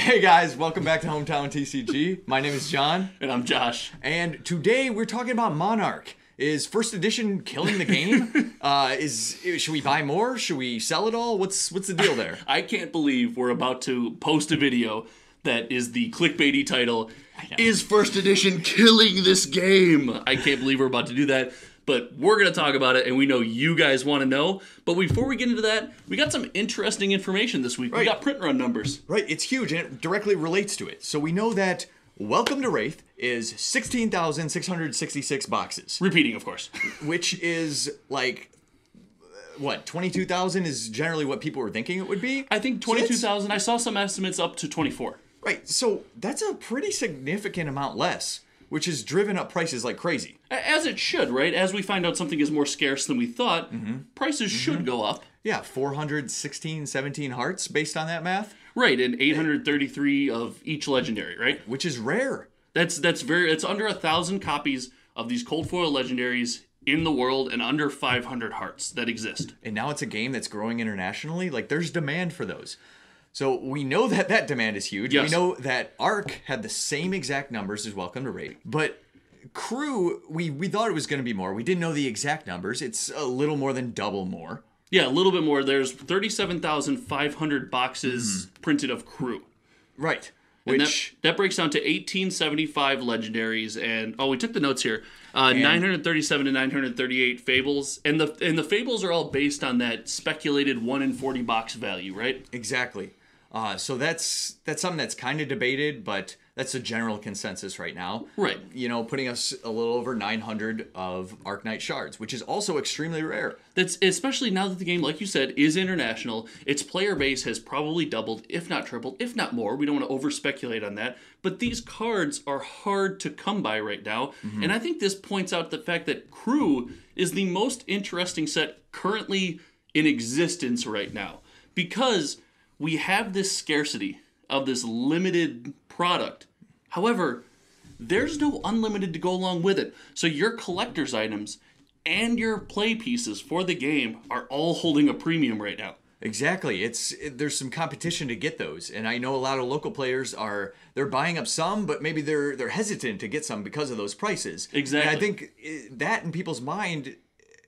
Hey guys, welcome back to Hometown TCG. My name is John. And I'm Josh. And today we're talking about Monarch. Is first edition killing the game? Should we buy more? Should we sell it all? What's the deal there? I can't believe we're about to post a video that is the clickbaity title, Is First Edition Killing This Game? I can't believe we're about to do that. But we're going to talk about it, and we know you guys want to know. But before we get into that, we got some interesting information this week. Right. We got print run numbers. Right, it's huge, and it directly relates to it. So we know that Welcome to Rathe is 16,666 boxes. Repeating, of course. Which is like, what, 22,000 is generally what people were thinking it would be? I think 22,000. I saw some estimates up to 24. Right, so that's a pretty significant amount less, which has driven up prices like crazy. As it should, right? As we find out something is more scarce than we thought, prices should go up. Yeah, 416, 17 hearts based on that math. Right, and 833 of each legendary, right? Which is rare. It's under 1,000 copies of these cold foil legendaries in the world and under 500 hearts that exist. And now it's a game that's growing internationally. Like, there's demand for those. So we know that demand is huge. Yes. We know that Arc had the same exact numbers as Welcome to Rathe. But Crew, we thought it was going to be more. We didn't know the exact numbers. It's a little more than double more. Yeah, a little bit more. There's 37,500 boxes printed of Crew. Right. And Which that breaks down to 1875 legendaries, and we took the notes here. 937 to 938 fables, and the fables are all based on that speculated 1 in 40 box value, right? exactly. So that's something that's kind of debated, but that's a general consensus right now. Right. You know, putting us a little over 900 of Arknight shards, which is also extremely rare. That's especially now that the game, like you said, is international. Its player base has probably doubled, if not tripled, if not more. We don't want to over speculate on that. But these cards are hard to come by right now. And I think this points out the fact that Crew is the most interesting set currently in existence right now. Because we have this scarcity of this limited product. However, there's no unlimited to go along with it. So your collector's items and your play pieces for the game are all holding a premium right now. Exactly. There's some competition to get those, and I know a lot of local players they're buying up some, but maybe they're hesitant to get some because of those prices. Exactly. And I think that in people's mind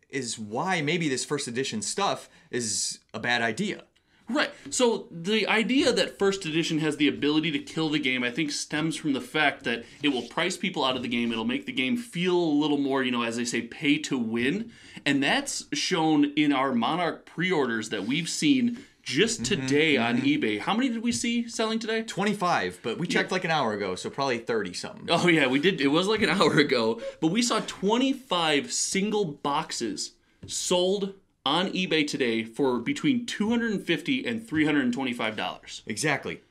is why maybe this first edition stuff is a bad idea. Right. So the idea that first edition has the ability to kill the game, I think, stems from the fact that it will price people out of the game. It'll make the game feel a little more, as they say, pay to win. And that's shown in our Monarch pre-orders that we've seen just today on eBay. How many did we see selling today? 25, but we checked like an hour ago, so probably 30 something. Oh, yeah, we did. It was like an hour ago. But we saw 25 single boxes sold on eBay today for between $250 and $325. Exactly,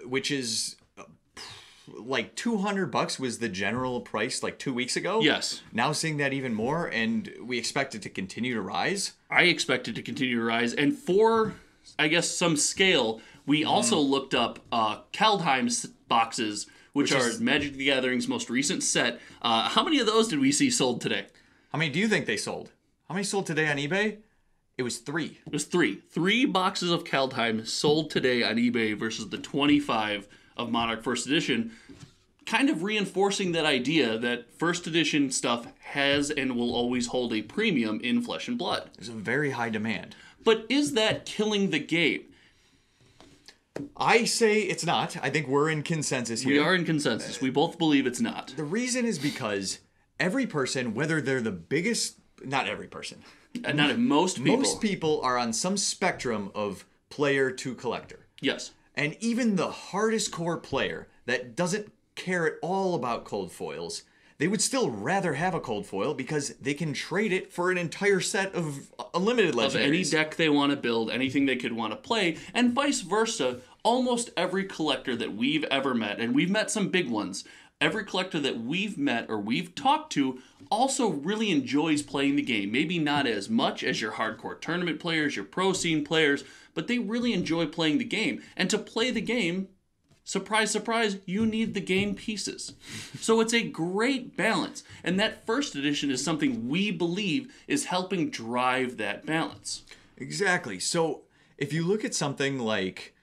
which is like $200 was the general price like 2 weeks ago. Yes. Now seeing that even more, and we expect it to continue to rise. I expect it to continue to rise. And for, I guess, some scale, we also looked up Kaldheim's boxes, which are Magic the Gathering's most recent set. How many of those did we see sold today? How many do you think they sold? How many sold today on eBay? It was 3. It was 3. 3 boxes of Kaldheim sold today on eBay versus the 25 of Monarch First Edition, kind of reinforcing that idea that First Edition stuff has and will always hold a premium in Flesh and Blood. There's a very high demand. But is that killing the game? I say it's not. I think we're in consensus here. We are in consensus. We both believe it's not. The reason is because every person, whether they're the biggest, not every person. Not most people. Most people are on some spectrum of player to collector. Yes. And even the hardest core player that doesn't care at all about cold foils, they would still rather have a cold foil because they can trade it for an entire set of unlimited legendaries. Of any deck they want to build, anything they could want to play, and vice versa. Almost every collector that we've ever met, and we've met some big ones, every collector that we've met or we've talked to also really enjoys playing the game. Maybe not as much as your hardcore tournament players, your pro scene players, but they really enjoy playing the game. And to play the game, surprise, surprise, you need the game pieces. So it's a great balance. And that first edition is something we believe is helping drive that balance. Exactly. So if you look at something like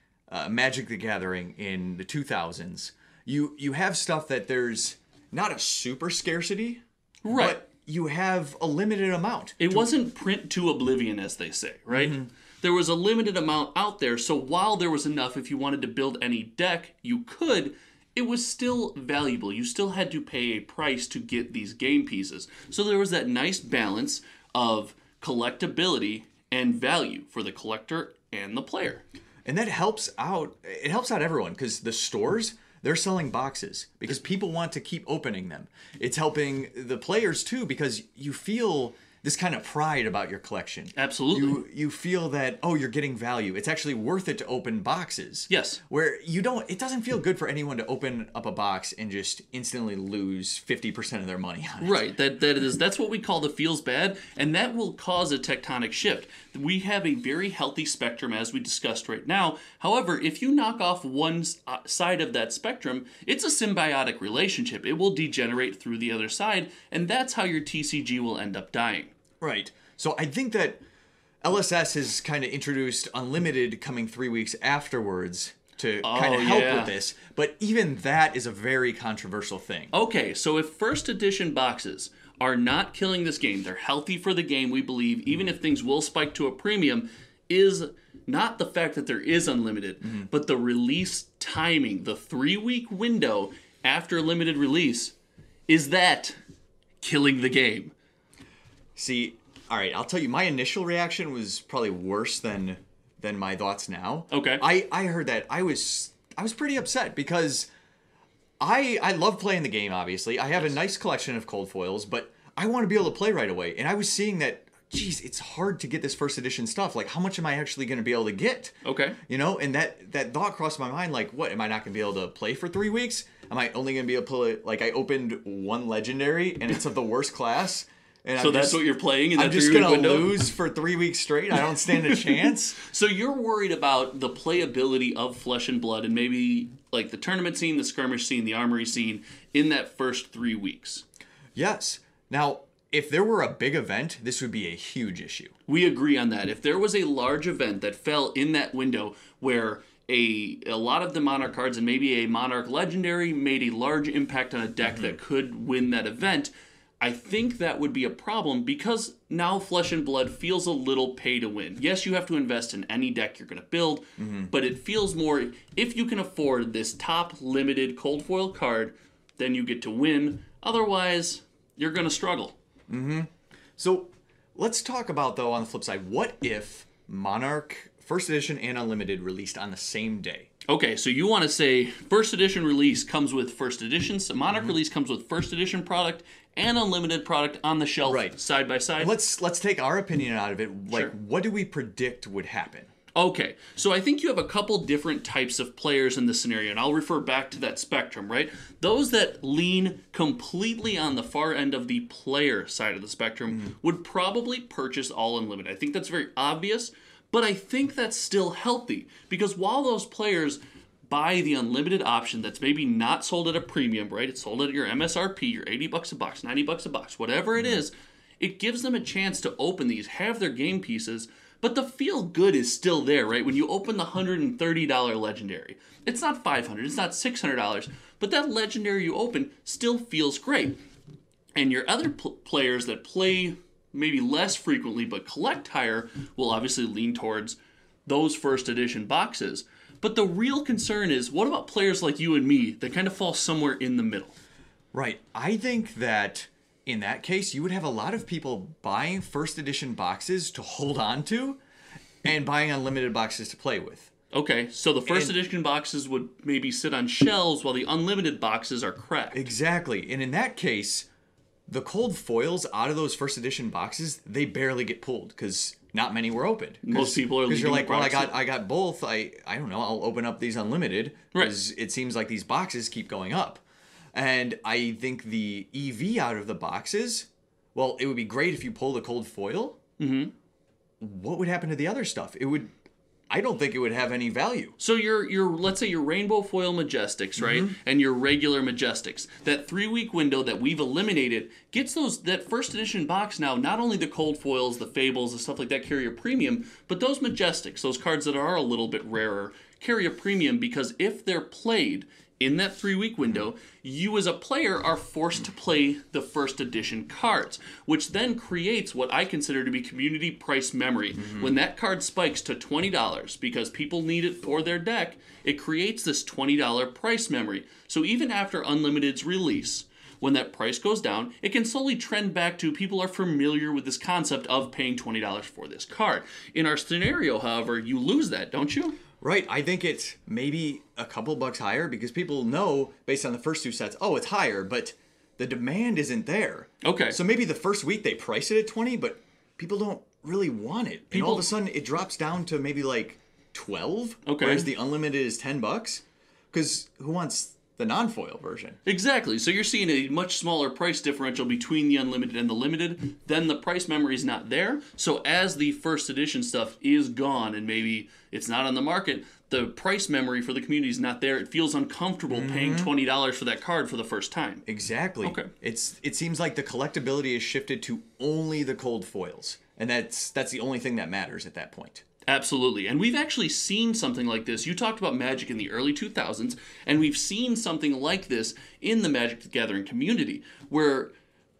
Magic the Gathering in the 2000s, you have stuff that there's not a super scarcity, Right. but you have a limited amount. It wasn't print to oblivion, as they say, right? There was a limited amount out there, so while there was enough, if you wanted to build any deck, you could. It was still valuable. You still had to pay a price to get these game pieces. So there was that nice balance of collectability and value for the collector and the player. And that helps out. It helps out everyone because the stores, they're selling boxes because people want to keep opening them. It's helping the players too because you feel this kind of pride about your collection. Absolutely. You feel that, oh, you're getting value. It's actually worth it to open boxes. Yes. Where it doesn't feel good for anyone to open up a box and just instantly lose 50% of their money on it. Right. That's what we call the feels bad, and that will cause a tectonic shift. We have a very healthy spectrum as we discussed right now. However, if you knock off one side of that spectrum, it's a symbiotic relationship. It will degenerate through the other side, and that's how your TCG will end up dying. Right. So I think that LSS has kind of introduced Unlimited coming 3 weeks afterwards to kind of help with this. But even that is a very controversial thing. Okay, so if first edition boxes are not killing this game, they're healthy for the game, we believe, even if things will spike to a premium, is not the fact that there is Unlimited, but the release timing, the 3-week window after limited release, is that killing the game? See, all right, I'll tell you, my initial reaction was probably worse than my thoughts now. Okay. I heard that. I was pretty upset because I love playing the game, obviously. I have a nice collection of cold foils, but I want to be able to play right away. And I was seeing that, geez, it's hard to get this first edition stuff. Like, how much am I actually going to be able to get? Okay. You know, and that thought crossed my mind, like, what, am I not going to be able to play for 3 weeks? Am I only going to be able to play, like, I opened one legendary, and it's of the worst class. And So that's what you're playing in that I'm just 3-week going to window? lose for 3 weeks straight? I don't stand a chance? So you're worried about the playability of Flesh and Blood and maybe like the tournament scene, the skirmish scene, the armory scene in that first 3 weeks. Yes. Now, if there were a big event, this would be a huge issue. We agree on that. If there was a large event that fell in that window where a lot of the Monarch cards and maybe a Monarch Legendary made a large impact on a deck that could win that event, I think that would be a problem because now Flesh and Blood feels a little pay to win. Yes, you have to invest in any deck you're going to build, but it feels more, if you can afford this top limited cold foil card, then you get to win. Otherwise, you're going to struggle. So let's talk about, though, on the flip side, what if Monarch First Edition and Unlimited released on the same day? Okay, so you want to say first edition release comes with first edition, so Monarch release comes with first edition product and Unlimited product on the shelf side by side. Let's take our opinion out of it. Like, Sure. what do we predict would happen? Okay, so I think you have a couple different types of players in this scenario, and I'll refer back to that spectrum, right? Those that lean completely on the far end of the player side of the spectrum would probably purchase all Unlimited. I think that's very obvious, but I think that's still healthy, because while those players buy the Unlimited option that's maybe not sold at a premium, right? It's sold at your MSRP, your $80 a box, $90 a box, whatever it is, it gives them a chance to open these, have their game pieces, but the feel good is still there, right? When you open the $130 Legendary, it's not $500, it's not $600, but that Legendary you open still feels great. And your other players that play maybe less frequently but collect higher will obviously lean towards those first edition boxes. But the real concern is, what about players like you and me that kind of fall somewhere in the middle? Right. I think that in that case, you would have a lot of people buying first edition boxes to hold on to and buying Unlimited boxes to play with. Okay, so the first edition boxes would maybe sit on shelves while the Unlimited boxes are cracked. Exactly. And in that case, the cold foils out of those first edition boxes, they barely get pulled because not many were opened. Most people are because you're leaving like, the well, box. I got both. I don't know. I'll open up these Unlimited because it seems like these boxes keep going up. And I think the EV out of the boxes, well, it would be great if you pulled a cold foil. Mm-hmm. What would happen to the other stuff? It would I don't think it would have any value. So your let's say your Rainbow Foil Majestics, right? And your regular Majestics. That 3-week window that we've eliminated gets that first edition box now, not only the cold foils, the fables, the stuff like that carry a premium, but those Majestics, those cards that are a little bit rarer, carry a premium because if they're played in that 3-week window, you as a player are forced to play the first edition cards, which then creates what I consider to be community price memory. When that card spikes to $20 because people need it for their deck, it creates this $20 price memory. So even after Unlimited's release, when that price goes down, it can slowly trend back to people are familiar with this concept of paying $20 for this card. In our scenario, however, you lose that, don't you? Right, I think it's maybe a couple bucks higher because people know based on the first 2 sets, oh, it's higher, but the demand isn't there. Okay. So maybe the first week they price it at 20, but people don't really want it. And all of a sudden it drops down to maybe like 12, whereas the unlimited is $10. Because who wants the non-foil version? Exactly. So you're seeing a much smaller price differential between the unlimited and the limited. Then the price memory is not there. So as the first edition stuff is gone and maybe it's not on the market, the price memory for the community is not there. It feels uncomfortable paying $20 for that card for the first time. Exactly. Okay. It seems like the collectability is shifted to only the cold foils. And that's the only thing that matters at that point. Absolutely. And we've actually seen something like this. You talked about Magic in the early 2000s, and we've seen something like this in the Magic the Gathering community, where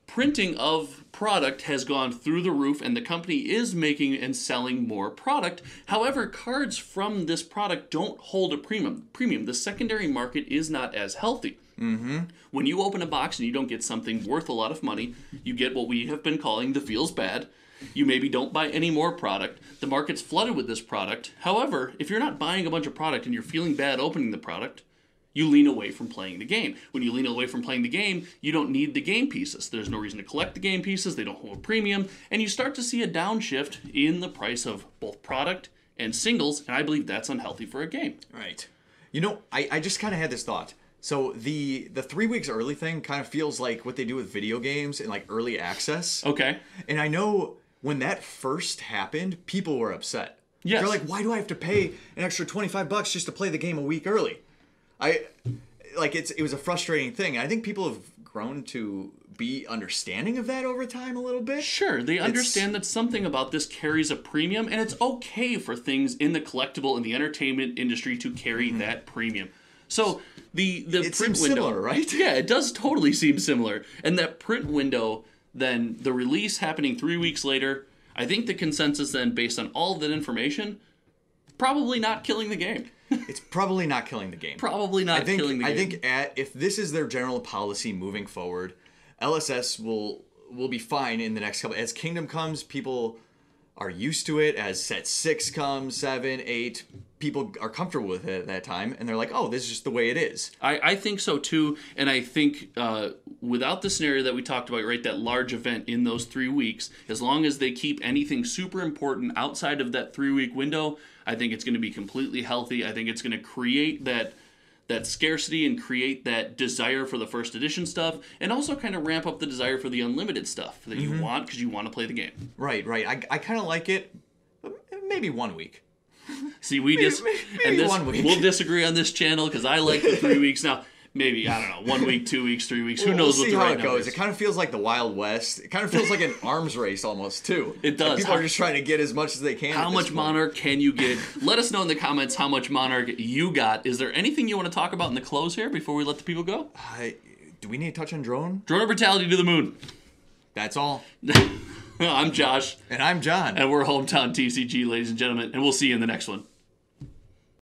printing of product has gone through the roof and the company is making and selling more product. However, cards from this product don't hold a premium. The secondary market is not as healthy. When you open a box and you don't get something worth a lot of money, you get what we have been calling the feels bad. You maybe don't buy any more product. The market's flooded with this product. However, if you're not buying a bunch of product and you're feeling bad opening the product, you lean away from playing the game. When you lean away from playing the game, you don't need the game pieces. There's no reason to collect the game pieces. They don't hold a premium. And you start to see a downshift in the price of both product and singles. And I believe that's unhealthy for a game. Right. You know, I just kind of had this thought. So the 3 weeks early thing kind of feels like what they do with video games and like early access. Okay. And I know when that first happened, people were upset. Yes. They're like, why do I have to pay an extra $25 just to play the game a week early? It was a frustrating thing. I think people have grown to be understanding of that over time a little bit. Sure, they understand that something about this carries a premium, and it's okay for things in the collectible and the entertainment industry to carry that premium. So the it print seems window, similar, right? Yeah, it does totally seem similar. And that print window, then the release happening 3 weeks later, I think the consensus then, based on all of that information, probably not killing the game. It's probably not killing the game. Probably not killing the game. I think if this is their general policy moving forward, LSS will be fine in the next couple. As Kingdom comes, people are used to it. As set 6 comes, 7, 8, people are comfortable with it at that time, and they're like, oh, this is just the way it is. I think so too, and I think without the scenario that we talked about, right, that large event in those 3 weeks, as long as they keep anything super important outside of that 3-week window, I think it's going to be completely healthy. I think it's going to create that scarcity and create that desire for the first edition stuff, and also kind of ramp up the desire for the unlimited stuff that you want because you want to play the game. Right. I kind of like it. Maybe 1 week. See, maybe 1 week. We'll disagree on this channel because I like the 3 weeks. Now, maybe, I don't know, 1 week, 2 weeks, 3 weeks. Who knows what the right number is. It kind of feels like the Wild West. It kind of feels like an arms race almost, too. It does. Like people are just trying to get as much as they can. How much Monarch can you get? Let us know in the comments how much Monarch you got. Is there anything you want to talk about in the close here before we let the people go? Do we need to touch on Drone? Drone of Brutality to the moon. That's all. I'm Josh. And I'm John. And we're Hometown TCG, ladies and gentlemen. And we'll see you in the next one.